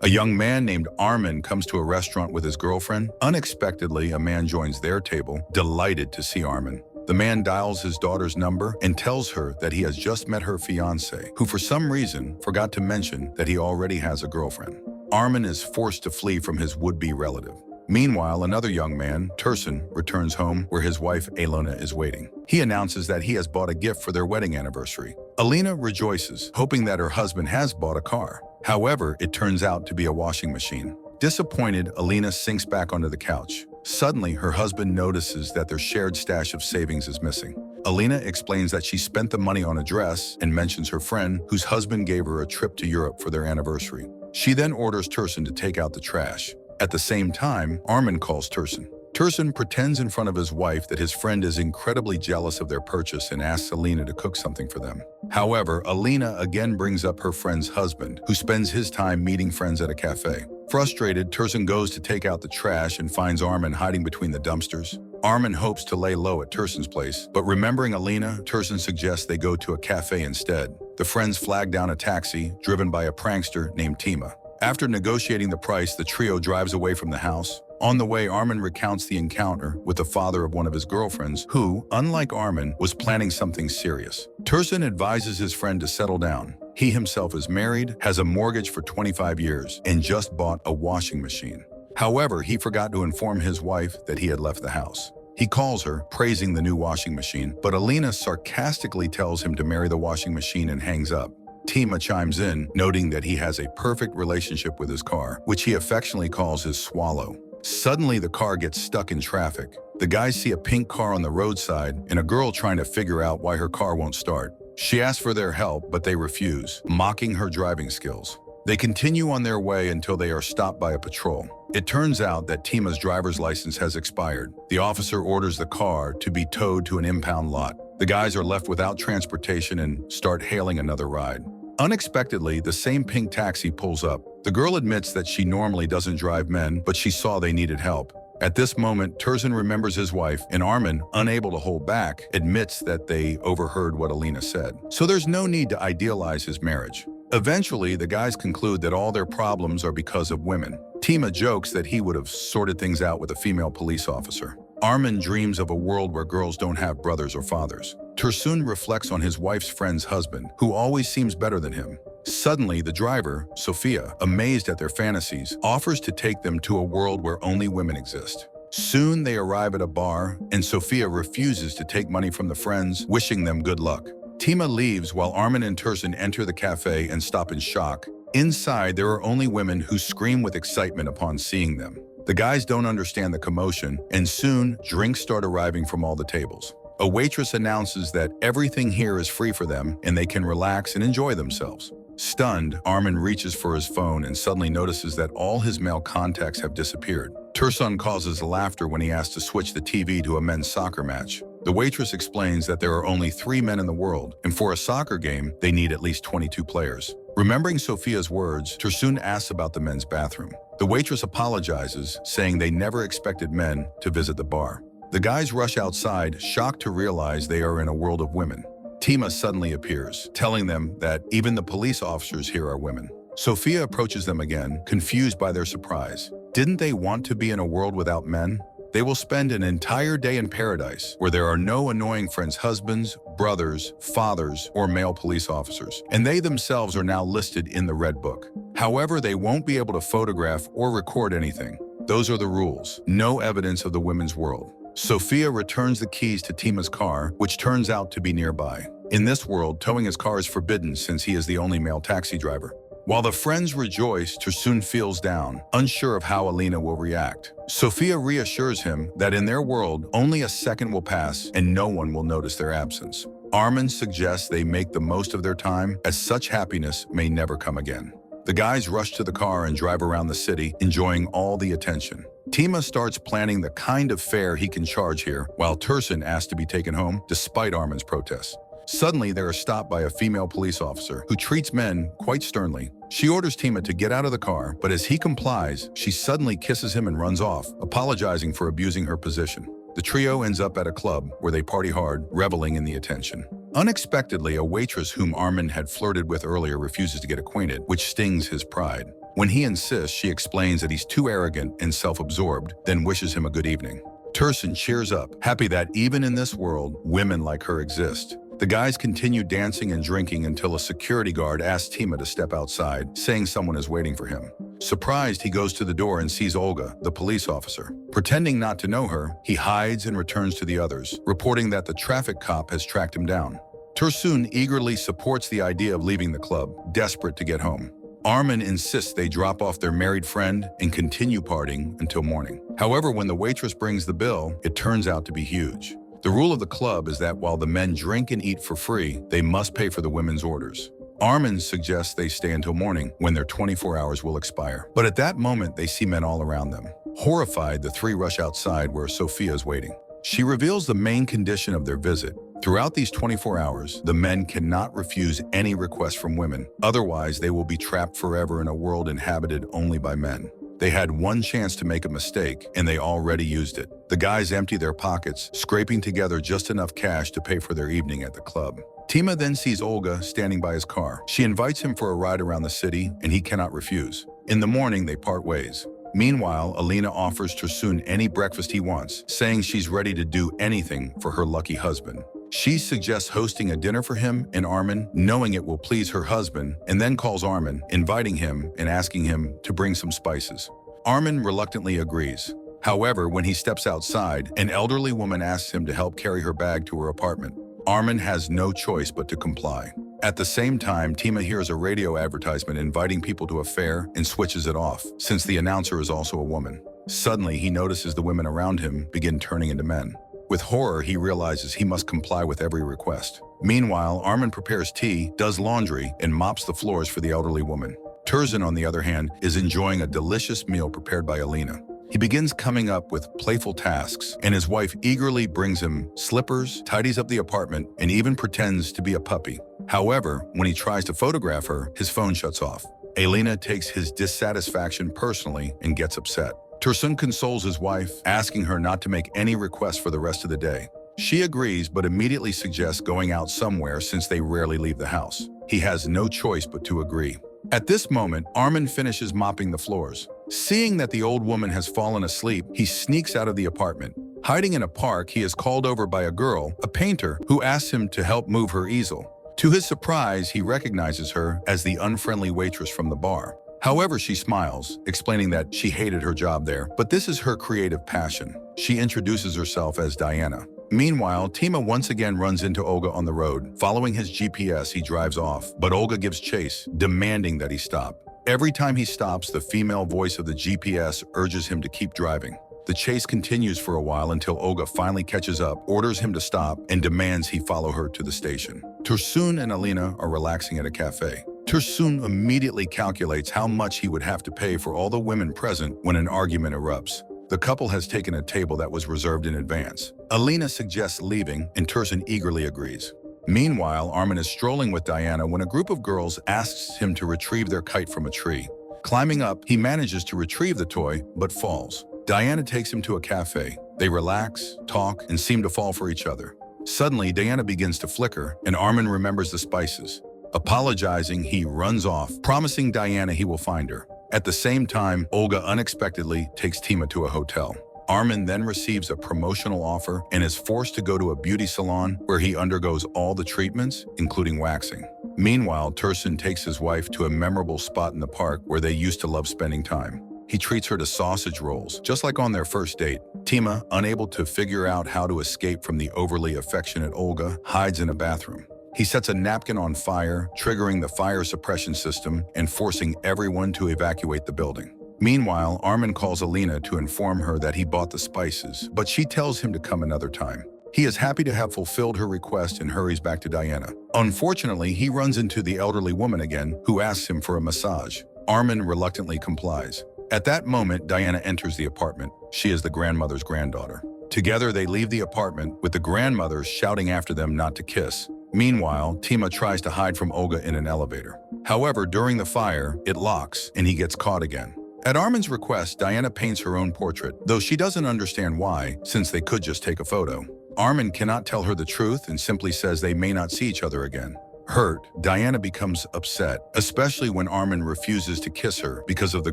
A young man named Armin comes to a restaurant with his girlfriend. Unexpectedly, a man joins their table, delighted to see Armin. The man dials his daughter's number and tells her that he has just met her fiancé, who for some reason forgot to mention that he already has a girlfriend. Armin is forced to flee from his would-be relative. Meanwhile, another young man, Tursun, returns home where his wife Alona is waiting. He announces that he has bought a gift for their wedding anniversary. Alina rejoices, hoping that her husband has bought a car. However, it turns out to be a washing machine. Disappointed, Alina sinks back onto the couch. Suddenly, her husband notices that their shared stash of savings is missing. Alina explains that she spent the money on a dress and mentions her friend, whose husband gave her a trip to Europe for their anniversary. She then orders Tursun to take out the trash. At the same time, Armin calls Tursun. Tursun pretends in front of his wife that his friend is incredibly jealous of their purchase and asks Alina to cook something for them. However, Alina again brings up her friend's husband, who spends his time meeting friends at a cafe. Frustrated, Tursun goes to take out the trash and finds Armin hiding between the dumpsters. Armin hopes to lay low at Tursun's place, but remembering Alina, Tursun suggests they go to a cafe instead. The friends flag down a taxi, driven by a prankster named Tima. After negotiating the price, the trio drives away from the house. On the way, Armin recounts the encounter with the father of one of his girlfriends, who, unlike Armin, was planning something serious. Tursun advises his friend to settle down. He himself is married, has a mortgage for 25 years, and just bought a washing machine. However, he forgot to inform his wife that he had left the house. He calls her, praising the new washing machine, but Alina sarcastically tells him to marry the washing machine and hangs up. Tima chimes in, noting that he has a perfect relationship with his car, which he affectionately calls his swallow. Suddenly, the car gets stuck in traffic. The guys see a pink car on the roadside and a girl trying to figure out why her car won't start. She asks for their help, but they refuse, mocking her driving skills. They continue on their way until they are stopped by a patrol. It turns out that Tima's driver's license has expired. The officer orders the car to be towed to an impound lot. The guys are left without transportation and start hailing another ride. Unexpectedly, the same pink taxi pulls up. The girl admits that she normally doesn't drive men, but she saw they needed help. At this moment, Tursun remembers his wife, and Armin, unable to hold back, admits that they overheard what Alina said. So there's no need to idealize his marriage. Eventually, the guys conclude that all their problems are because of women. Tima jokes that he would have sorted things out with a female police officer. Armin dreams of a world where girls don't have brothers or fathers. Tursun reflects on his wife's friend's husband, who always seems better than him. Suddenly, the driver, Sophia, amazed at their fantasies, offers to take them to a world where only women exist. Soon, they arrive at a bar, and Sophia refuses to take money from the friends, wishing them good luck. Tima leaves while Armin and Tursun enter the cafe and stop in shock. Inside, there are only women who scream with excitement upon seeing them. The guys don't understand the commotion, and soon, drinks start arriving from all the tables. A waitress announces that everything here is free for them and they can relax and enjoy themselves. Stunned, Armin reaches for his phone and suddenly notices that all his male contacts have disappeared. Tursun causes laughter when he asks to switch the TV to a men's soccer match. The waitress explains that there are only 3 men in the world, and for a soccer game, they need at least 22 players. Remembering Sophia's words, Tursun asks about the men's bathroom. The waitress apologizes, saying they never expected men to visit the bar. The guys rush outside, shocked to realize they are in a world of women. Tima suddenly appears, telling them that even the police officers here are women. Sophia approaches them again, confused by their surprise. Didn't they want to be in a world without men? They will spend an entire day in paradise, where there are no annoying friends' husbands, brothers, fathers, or male police officers, and they themselves are now listed in the Red Book. However, they won't be able to photograph or record anything. Those are the rules. No evidence of the women's world. Sophia returns the keys to Tima's car, which turns out to be nearby. In this world, towing his car is forbidden since he is the only male taxi driver. While the friends rejoice, Tursun feels down, unsure of how Alina will react. Sophia reassures him that in their world, only a second will pass and no one will notice their absence. Armin suggests they make the most of their time, as such happiness may never come again. The guys rush to the car and drive around the city, enjoying all the attention. Tima starts planning the kind of fare he can charge here, while Tursun asks to be taken home, despite Armin's protests. Suddenly, they are stopped by a female police officer who treats men quite sternly. She orders Tima to get out of the car, but as he complies, she suddenly kisses him and runs off, apologizing for abusing her position. The trio ends up at a club where they party hard, reveling in the attention. Unexpectedly, a waitress whom Armin had flirted with earlier refuses to get acquainted, which stings his pride. When he insists, she explains that he's too arrogant and self-absorbed, then wishes him a good evening. Tursun cheers up, happy that even in this world, women like her exist. The guys continue dancing and drinking until a security guard asks Tima to step outside, saying someone is waiting for him. Surprised, he goes to the door and sees Olga, the police officer. Pretending not to know her, he hides and returns to the others, reporting that the traffic cop has tracked him down. Tursun eagerly supports the idea of leaving the club, desperate to get home. Armin insists they drop off their married friend and continue partying until morning. However, when the waitress brings the bill, it turns out to be huge. The rule of the club is that while the men drink and eat for free, they must pay for the women's orders. Armin suggests they stay until morning, when their 24 hours will expire. But at that moment, they see men all around them. Horrified, the three rush outside where Sophia is waiting. She reveals the main condition of their visit. Throughout these 24 hours, the men cannot refuse any request from women. Otherwise, they will be trapped forever in a world inhabited only by men. They had one chance to make a mistake, and they already used it. The guys empty their pockets, scraping together just enough cash to pay for their evening at the club. Tima then sees Olga standing by his car. She invites him for a ride around the city, and he cannot refuse. In the morning, they part ways. Meanwhile, Alina offers Tursun any breakfast he wants, saying she's ready to do anything for her lucky husband. She suggests hosting a dinner for him and Armin, knowing it will please her husband, and then calls Armin, inviting him and asking him to bring some spices. Armin reluctantly agrees. However, when he steps outside, an elderly woman asks him to help carry her bag to her apartment. Armin has no choice but to comply. At the same time, Tima hears a radio advertisement inviting people to a fair and switches it off, since the announcer is also a woman. Suddenly, he notices the women around him begin turning into men. With horror, he realizes he must comply with every request. Meanwhile, Armin prepares tea, does laundry, and mops the floors for the elderly woman. Tursun, on the other hand, is enjoying a delicious meal prepared by Alina. He begins coming up with playful tasks, and his wife eagerly brings him slippers, tidies up the apartment, and even pretends to be a puppy. However, when he tries to photograph her, his phone shuts off. Alina takes his dissatisfaction personally and gets upset. Tursun consoles his wife, asking her not to make any requests for the rest of the day. She agrees, but immediately suggests going out somewhere since they rarely leave the house. He has no choice but to agree. At this moment, Armin finishes mopping the floors. Seeing that the old woman has fallen asleep, he sneaks out of the apartment. Hiding in a park, he is called over by a girl, a painter, who asks him to help move her easel. To his surprise, he recognizes her as the unfriendly waitress from the bar. However, she smiles, explaining that she hated her job there, but this is her creative passion. She introduces herself as Diana. Meanwhile, Tima once again runs into Olga on the road. Following his GPS, he drives off, but Olga gives chase, demanding that he stop. Every time he stops, the female voice of the GPS urges him to keep driving. The chase continues for a while until Olga finally catches up, orders him to stop, and demands he follow her to the station. Tursun and Alina are relaxing at a cafe. Tursun immediately calculates how much he would have to pay for all the women present when an argument erupts. The couple has taken a table that was reserved in advance. Alina suggests leaving, and Tursun eagerly agrees. Meanwhile, Armin is strolling with Diana when a group of girls asks him to retrieve their kite from a tree. Climbing up, he manages to retrieve the toy, but falls. Diana takes him to a cafe. They relax, talk, and seem to fall for each other. Suddenly, Diana begins to flicker, and Armin remembers the spices. Apologizing, he runs off, promising Diana he will find her. At the same time, Olga unexpectedly takes Tima to a hotel. Armin then receives a promotional offer and is forced to go to a beauty salon where he undergoes all the treatments, including waxing. Meanwhile, Tursun takes his wife to a memorable spot in the park where they used to love spending time. He treats her to sausage rolls, just like on their first date. Tima, unable to figure out how to escape from the overly affectionate Olga, hides in a bathroom. He sets a napkin on fire, triggering the fire suppression system and forcing everyone to evacuate the building. Meanwhile, Armin calls Alina to inform her that he bought the spices, but she tells him to come another time. He is happy to have fulfilled her request and hurries back to Diana. Unfortunately, he runs into the elderly woman again, who asks him for a massage. Armin reluctantly complies. At that moment, Diana enters the apartment. She is the grandmother's granddaughter. Together, they leave the apartment, with the grandmother shouting after them not to kiss. Meanwhile, Tima tries to hide from Olga in an elevator. However, during the fire, it locks, and he gets caught again. At Armin's request, Diana paints her own portrait, though she doesn't understand why, since they could just take a photo. Armin cannot tell her the truth and simply says they may not see each other again. Hurt, Diana becomes upset, especially when Armin refuses to kiss her because of the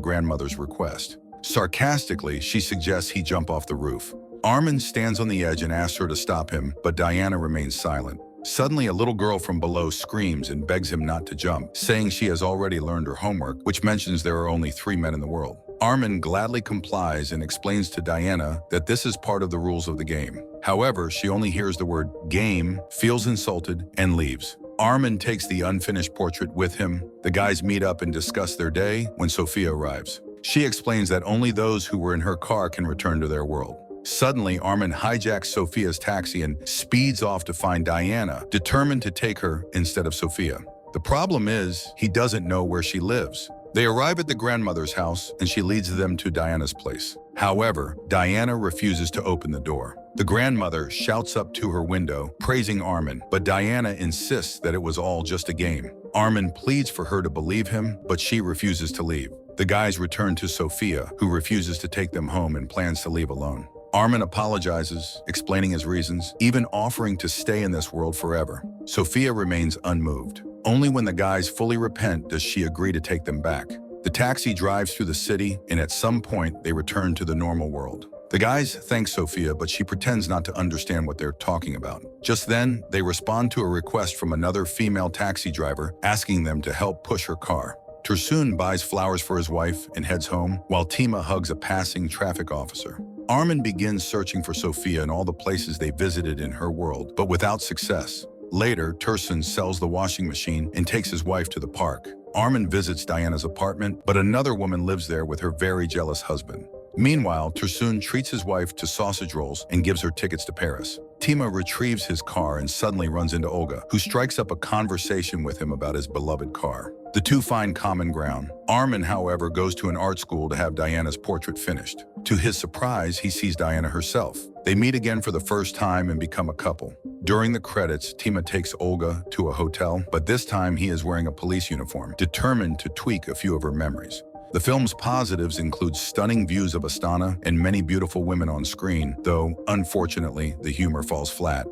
grandmother's request. Sarcastically, she suggests he jump off the roof. Armin stands on the edge and asks her to stop him, but Diana remains silent. Suddenly, a little girl from below screams and begs him not to jump, saying she has already learned her homework, which mentions there are only 3 men in the world. Armin gladly complies and explains to Diana that this is part of the rules of the game. However, she only hears the word game, feels insulted, and leaves. Armin takes the unfinished portrait with him. The guys meet up and discuss their day when Sophia arrives. She explains that only those who were in her car can return to their world. Suddenly, Armin hijacks Sophia's taxi and speeds off to find Diana, determined to take her instead of Sophia. The problem is, he doesn't know where she lives. They arrive at the grandmother's house and she leads them to Diana's place. However, Diana refuses to open the door. The grandmother shouts up to her window, praising Armin, but Diana insists that it was all just a game. Armin pleads for her to believe him, but she refuses to leave. The guys return to Sophia, who refuses to take them home and plans to leave alone. Armin apologizes, explaining his reasons, even offering to stay in this world forever. Sophia remains unmoved. Only when the guys fully repent does she agree to take them back. The taxi drives through the city, and at some point, they return to the normal world. The guys thank Sophia, but she pretends not to understand what they're talking about. Just then, they respond to a request from another female taxi driver, asking them to help push her car. Tursun buys flowers for his wife and heads home, while Tima hugs a passing traffic officer. Armin begins searching for Sophia in all the places they visited in her world, but without success. Later, Tursun sells the washing machine and takes his wife to the park. Armin visits Diana's apartment, but another woman lives there with her very jealous husband. Meanwhile, Tursun treats his wife to sausage rolls and gives her tickets to Paris. Tima retrieves his car and suddenly runs into Olga, who strikes up a conversation with him about his beloved car. The two find common ground. Armin, however, goes to an art school to have Diana's portrait finished. To his surprise, he sees Diana herself. They meet again for the first time and become a couple. During the credits, Tima takes Olga to a hotel, but this time he is wearing a police uniform, determined to tweak a few of her memories. The film's positives include stunning views of Astana and many beautiful women on screen, though, unfortunately, the humor falls flat.